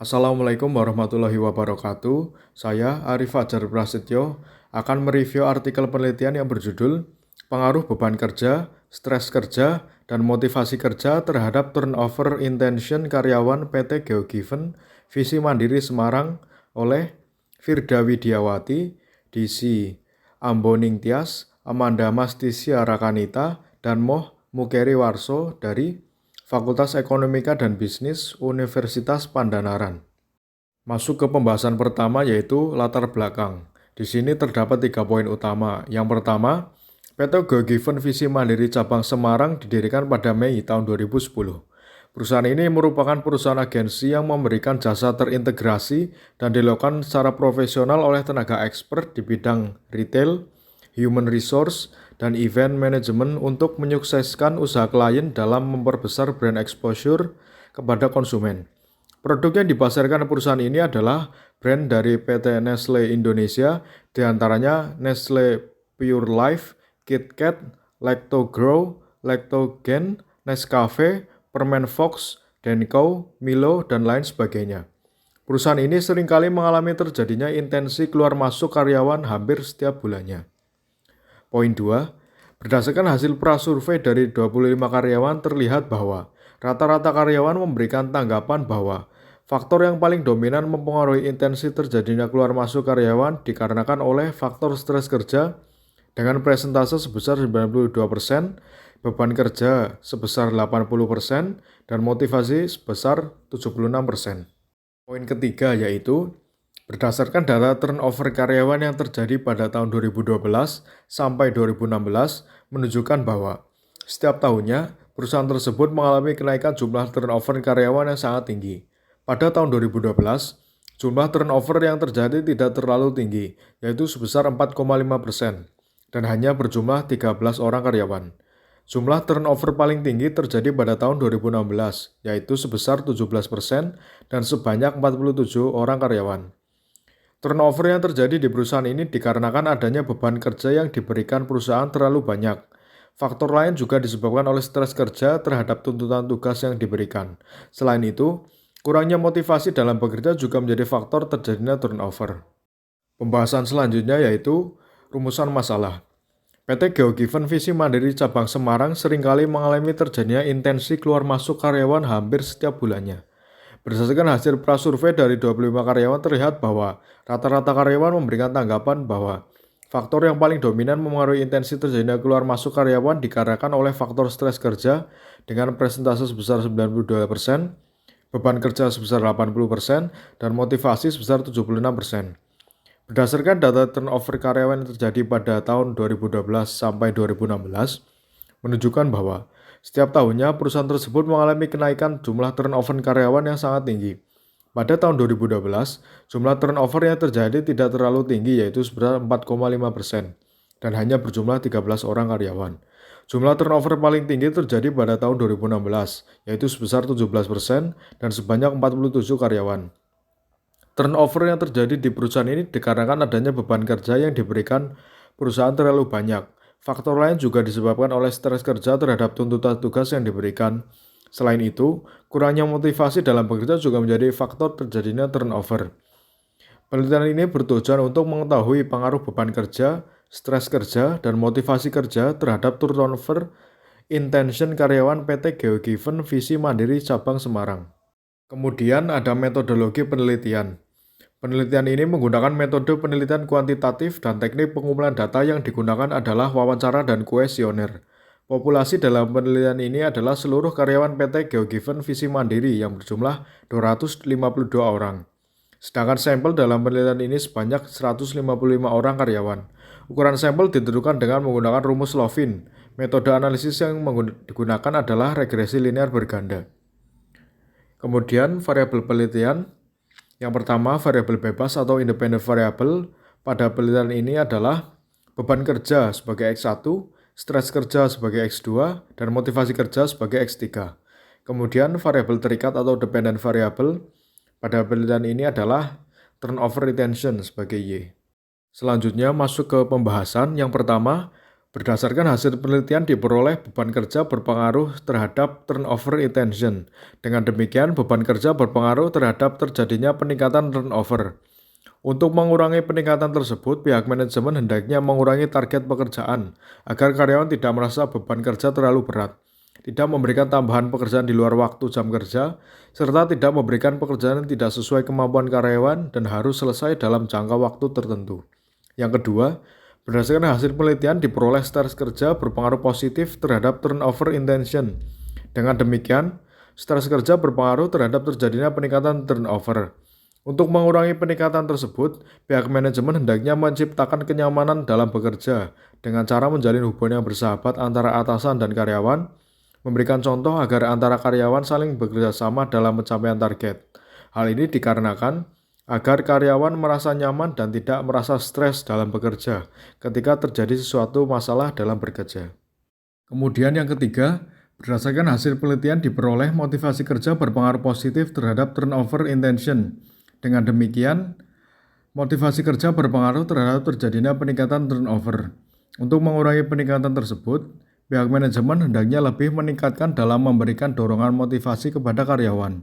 Assalamualaikum warahmatullahi wabarakatuh. Saya Arif Fajar Prasetyo akan mereview artikel penelitian yang berjudul Pengaruh Beban Kerja, Stres Kerja, dan Motivasi Kerja terhadap Turnover Intention Karyawan PT GeoGiven Visi Mandiri Semarang oleh Firda Widiawati, DC Amboning Tias, Amanda Mastisia Rakanita, dan Moh Mukeri Warso dari Fakultas Ekonomika dan Bisnis Universitas Pandanaran. Masuk ke pembahasan pertama yaitu latar belakang. Di sini terdapat 3 poin utama. Yang pertama, PT GeoGiven Visi Mandiri Cabang Semarang didirikan pada Mei tahun 2010. Perusahaan ini merupakan perusahaan agensi yang memberikan jasa terintegrasi dan dilakukan secara profesional oleh tenaga expert di bidang retail, human resource, dan event management untuk menyukseskan usaha klien dalam memperbesar brand exposure kepada konsumen. Produk yang dipasarkan perusahaan ini adalah brand dari PT Nestle Indonesia, diantaranya Nestle Pure Life, KitKat, Lactogrow, Lactogen, Nescafe, Permen Fox, Denko, Milo, dan lain sebagainya. Perusahaan ini seringkali mengalami terjadinya intensi keluar masuk karyawan hampir setiap bulannya. Poin 2, berdasarkan hasil prasurvei dari 25 karyawan terlihat bahwa rata-rata karyawan memberikan tanggapan bahwa faktor yang paling dominan mempengaruhi intensi terjadinya keluar masuk karyawan dikarenakan oleh faktor stres kerja dengan presentase sebesar 92%, beban kerja sebesar 80%, dan motivasi sebesar 76%. Poin ketiga yaitu berdasarkan data turnover karyawan yang terjadi pada tahun 2012 sampai 2016 menunjukkan bahwa setiap tahunnya perusahaan tersebut mengalami kenaikan jumlah turnover karyawan yang sangat tinggi. Pada tahun 2012, jumlah turnover yang terjadi tidak terlalu tinggi, yaitu sebesar 4,5% dan hanya berjumlah 13 orang karyawan. Jumlah turnover paling tinggi terjadi pada tahun 2016, yaitu sebesar 17% dan sebanyak 47 orang karyawan. Turnover yang terjadi di perusahaan ini dikarenakan adanya beban kerja yang diberikan perusahaan terlalu banyak. Faktor lain juga disebabkan oleh stres kerja terhadap tuntutan tugas yang diberikan. Selain itu, kurangnya motivasi dalam bekerja juga menjadi faktor terjadinya turnover. Pembahasan selanjutnya yaitu rumusan masalah. PT GeoGiven Visi Mandiri Cabang Semarang seringkali mengalami terjadinya intensi keluar masuk karyawan hampir setiap bulannya. Berdasarkan hasil prasurvei dari 25 karyawan terlihat bahwa rata-rata karyawan memberikan tanggapan bahwa faktor yang paling dominan mempengaruhi intensi terjadinya keluar masuk karyawan dikarenakan oleh faktor stres kerja dengan presentase sebesar 92%, beban kerja sebesar 80%, dan motivasi sebesar 76%. Berdasarkan data turnover karyawan yang terjadi pada tahun 2012 sampai 2016, menunjukkan bahwa setiap tahunnya perusahaan tersebut mengalami kenaikan jumlah turnover karyawan yang sangat tinggi. Pada tahun 2012, jumlah turnover yang terjadi tidak terlalu tinggi yaitu sebesar 4,5% dan hanya berjumlah 13 orang karyawan. Jumlah turnover paling tinggi terjadi pada tahun 2016 yaitu sebesar 17% dan sebanyak 47 karyawan. Turnover yang terjadi di perusahaan ini dikarenakan adanya beban kerja yang diberikan perusahaan terlalu banyak. Faktor lain juga disebabkan oleh stres kerja terhadap tuntutan tugas yang diberikan. Selain itu, kurangnya motivasi dalam bekerja juga menjadi faktor terjadinya turnover. Penelitian ini bertujuan untuk mengetahui pengaruh beban kerja, stres kerja, dan motivasi kerja terhadap turnover intention karyawan PT GeoGiven Visi Mandiri Cabang Semarang. Kemudian ada metodologi penelitian. Penelitian ini menggunakan metode penelitian kuantitatif dan teknik pengumpulan data yang digunakan adalah wawancara dan kuesioner. Populasi dalam penelitian ini adalah seluruh karyawan PT GeoGiven Visi Mandiri yang berjumlah 252 orang. Sedangkan sampel dalam penelitian ini sebanyak 155 orang karyawan. Ukuran sampel ditentukan dengan menggunakan rumus Lovin. Metode analisis yang digunakan adalah regresi linear berganda. Kemudian variabel penelitian. Yang pertama, variabel bebas atau independent variable pada penelitian ini adalah beban kerja sebagai X1, stres kerja sebagai X2, dan motivasi kerja sebagai X3. Kemudian variabel terikat atau dependent variable pada penelitian ini adalah turnover retention sebagai Y. Selanjutnya masuk ke pembahasan. Yang pertama, Berdasarkan hasil penelitian diperoleh beban kerja berpengaruh terhadap turnover intention. Dengan demikian, beban kerja berpengaruh terhadap terjadinya peningkatan turnover. Untuk mengurangi peningkatan tersebut, pihak manajemen hendaknya mengurangi target pekerjaan agar karyawan tidak merasa beban kerja terlalu berat, tidak memberikan tambahan pekerjaan di luar waktu jam kerja, serta tidak memberikan pekerjaan yang tidak sesuai kemampuan karyawan dan harus selesai dalam jangka waktu tertentu. Yang kedua, berdasarkan hasil penelitian diperoleh stres kerja berpengaruh positif terhadap turnover intention. Dengan demikian, stres kerja berpengaruh terhadap terjadinya peningkatan turnover. Untuk mengurangi peningkatan tersebut, pihak manajemen hendaknya menciptakan kenyamanan dalam bekerja dengan cara menjalin hubungan yang bersahabat antara atasan dan karyawan, memberikan contoh agar antara karyawan saling bekerja sama dalam pencapaian target. Hal ini dikarenakan agar karyawan merasa nyaman dan tidak merasa stres dalam bekerja ketika terjadi sesuatu masalah dalam bekerja. Kemudian yang ketiga, berdasarkan hasil penelitian diperoleh motivasi kerja berpengaruh positif terhadap turnover intention. Dengan demikian, motivasi kerja berpengaruh terhadap terjadinya peningkatan turnover. Untuk mengurangi peningkatan tersebut, pihak manajemen hendaknya lebih meningkatkan dalam memberikan dorongan motivasi kepada karyawan.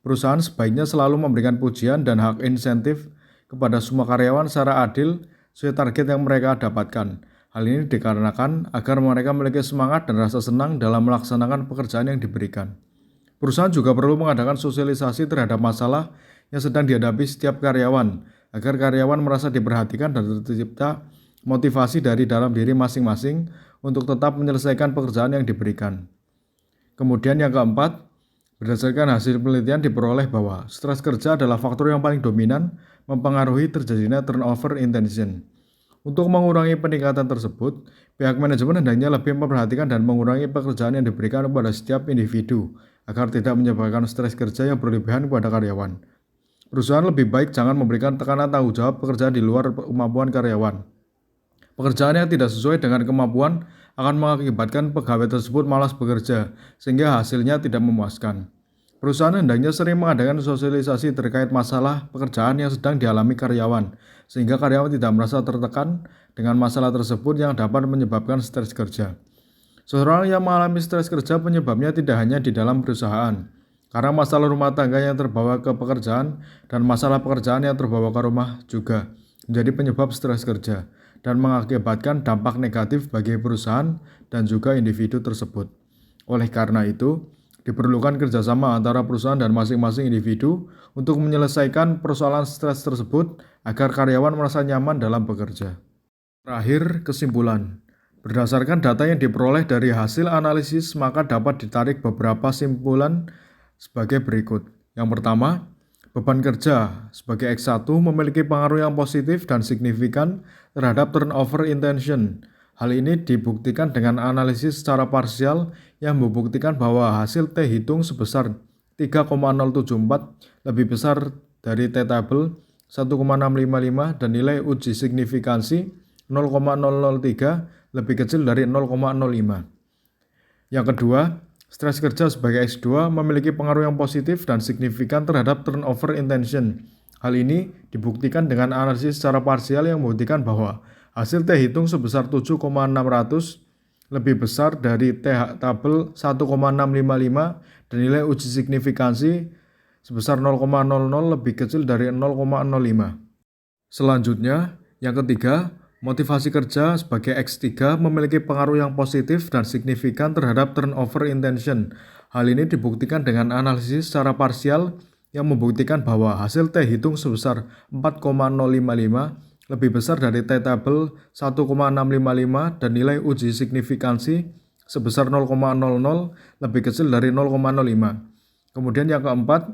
Perusahaan sebaiknya selalu memberikan pujian dan hak insentif kepada semua karyawan secara adil sesuai target yang mereka dapatkan. Hal ini dikarenakan agar mereka memiliki semangat dan rasa senang dalam melaksanakan pekerjaan yang diberikan. Perusahaan juga perlu mengadakan sosialisasi terhadap masalah yang sedang dihadapi setiap karyawan, agar karyawan merasa diperhatikan dan tercipta motivasi dari dalam diri masing-masing untuk tetap menyelesaikan pekerjaan yang diberikan. Kemudian yang keempat, berdasarkan hasil penelitian diperoleh bahwa stres kerja adalah faktor yang paling dominan mempengaruhi terjadinya turnover intention. Untuk mengurangi peningkatan tersebut, pihak manajemen hendaknya lebih memperhatikan dan mengurangi pekerjaan yang diberikan kepada setiap individu agar tidak menyebabkan stres kerja yang berlebihan kepada karyawan. Perusahaan lebih baik jangan memberikan tekanan tanggung jawab pekerjaan di luar kemampuan karyawan. Pekerjaan yang tidak sesuai dengan kemampuan akan mengakibatkan pegawai tersebut malas bekerja, sehingga hasilnya tidak memuaskan. Perusahaan hendaknya sering mengadakan sosialisasi terkait masalah pekerjaan yang sedang dialami karyawan, sehingga karyawan tidak merasa tertekan dengan masalah tersebut yang dapat menyebabkan stres kerja. Seseorang yang mengalami stres kerja penyebabnya tidak hanya di dalam perusahaan, karena masalah rumah tangga yang terbawa ke pekerjaan dan masalah pekerjaan yang terbawa ke rumah juga menjadi penyebab stres kerja dan mengakibatkan dampak negatif bagi perusahaan dan juga individu tersebut. Oleh karena itu, diperlukan kerjasama antara perusahaan dan masing-masing individu untuk menyelesaikan persoalan stres tersebut agar karyawan merasa nyaman dalam bekerja. Terakhir, kesimpulan. Berdasarkan data yang diperoleh dari hasil analisis, maka dapat ditarik beberapa simpulan sebagai berikut. Yang pertama, beban kerja sebagai X1 memiliki pengaruh yang positif dan signifikan terhadap turnover intention. Hal ini dibuktikan dengan analisis secara parsial yang membuktikan bahwa hasil T hitung sebesar 3,074 lebih besar dari T tabel 1,655 dan nilai uji signifikansi 0,003 lebih kecil dari 0,05. Yang kedua, stres kerja sebagai X2 memiliki pengaruh yang positif dan signifikan terhadap turnover intention. Hal ini dibuktikan dengan analisis secara parsial yang membuktikan bahwa hasil T hitung sebesar 7,600 lebih besar dari T tabel 1,655 dan nilai uji signifikansi sebesar 0,00 lebih kecil dari 0,05. Selanjutnya, yang ketiga, motivasi kerja sebagai X3 memiliki pengaruh yang positif dan signifikan terhadap turnover intention. Hal ini dibuktikan dengan analisis secara parsial yang membuktikan bahwa hasil T hitung sebesar 4,055 lebih besar dari T tabel 1,655 dan nilai uji signifikansi sebesar 0,00 lebih kecil dari 0,05. Kemudian yang keempat,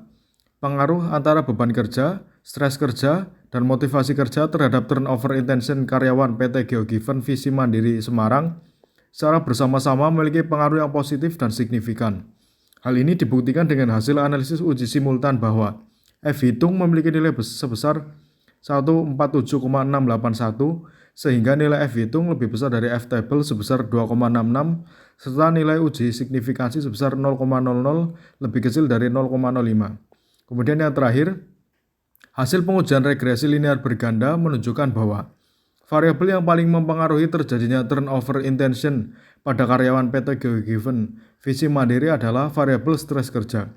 pengaruh antara beban kerja, stres kerja, dan motivasi kerja terhadap turnover intention karyawan PT Geogiven Visi Mandiri Semarang secara bersama-sama memiliki pengaruh yang positif dan signifikan. Hal ini dibuktikan dengan hasil analisis uji simultan bahwa F hitung memiliki nilai sebesar 147,681 sehingga nilai F hitung lebih besar dari F table sebesar 2,66 serta nilai uji signifikansi sebesar 0,00 lebih kecil dari 0,05. Kemudian yang terakhir, hasil pengujian regresi linear berganda menunjukkan bahwa Variabel yang paling mempengaruhi terjadinya turnover intention pada karyawan PT GeoGiven Visi Mandiri adalah variabel stres kerja.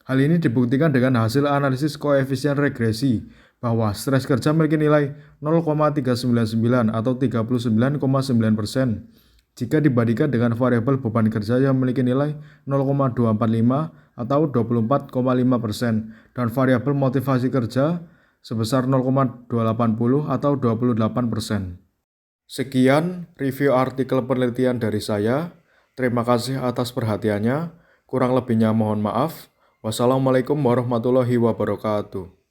Hal ini dibuktikan dengan hasil analisis koefisien regresi bahwa stres kerja memiliki nilai 0,399 atau 39,9% jika dibandingkan dengan variabel beban kerja yang memiliki nilai 0,245 atau 24,5% dan variabel motivasi kerja sebesar 0,280 atau 28%. Sekian review artikel penelitian dari saya. Terima kasih atas perhatiannya. Kurang lebihnya mohon maaf. Wassalamualaikum warahmatullahi wabarakatuh.